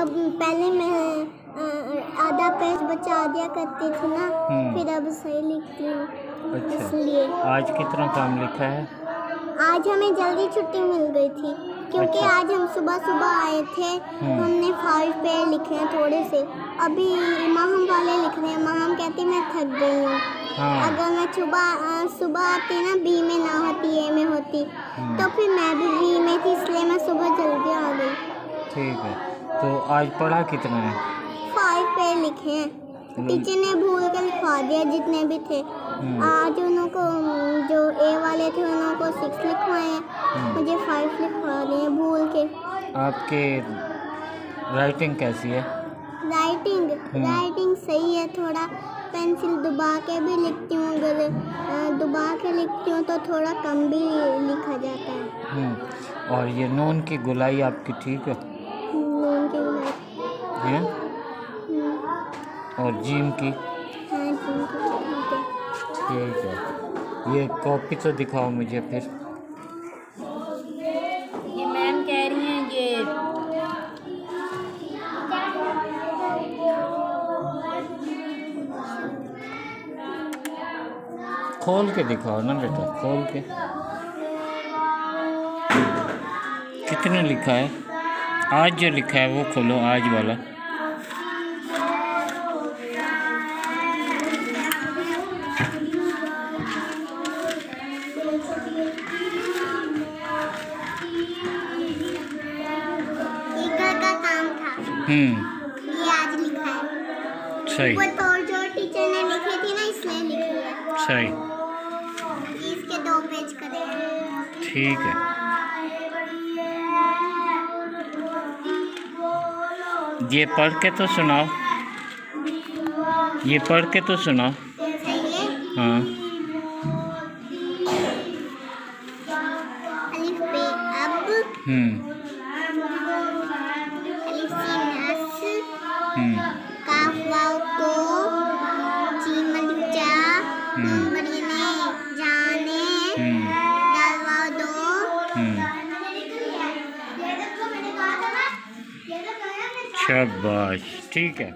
अब पहले मैं आधा पेज बचा दिया करती थी ना, फिर अब सही लिखती हूँ। अच्छा, इसलिए आज कितना काम लिखा है? आज हमें जल्दी छुट्टी मिल गई थी क्योंकि अच्छा। आज हम सुबह सुबह आए थे। हमने 5 पेज लिखे हैं थोड़े से। अभी इमाम वाले लिख रहे हैं। इमाम कहती मैं थक गई हूँ। हाँ। अगर मैं सुबह आती ना, बी में ना होती, ए में होती, तो फिर मैं भी बी में थी, इसलिए मैं सुबह जल्दी आ गई। ठीक है, तो आज पढ़ा कितना है? 5 पेज लिखे हैं। टीचर ने भूल कर लिखवा दिया जितने भी थे। आज उनको जो ए वाले थे उनको 6 लिखवाए हैं, मुझे 5 लिखवा दिए हैं भूल के। आपके राइटिंग कैसी है? राइटिंग सही है। थोड़ा पेंसिल दबा के भी लिखती हूँ, अगर दबा के लिखती हूँ तो थोड़ा कम भी लिखा जाता है। और ये नून की गुलाई आपकी ठीक है? नून की गुलाई है? और जीम की? हाँ, जीम की ठीक है। ये कॉपी तो दिखाओ मुझे फिर। ये मैम कह रही हैं ये खोल के दिखाओ ना बेटा, खोल के। कितने लिखा है? आज जो लिखा है वो खोलो, आज वाला। ये आज लिखा है। सही। वो तो जो टीचर ने लिखी थी ना, इसलिए लिखी है। सही। इसके 2 पेज करेंगे। ठीक है। ये पढ़ के तो सुनाओ, ये पढ़ के तो सुनाओ। हाँ। अलिफ बे अब, अलिफ सीन अस, काफ वाव को, जीम अलिफ जा, नून बड़ी ने जाने, दाल वाव दो। शाबाश, ठीक है।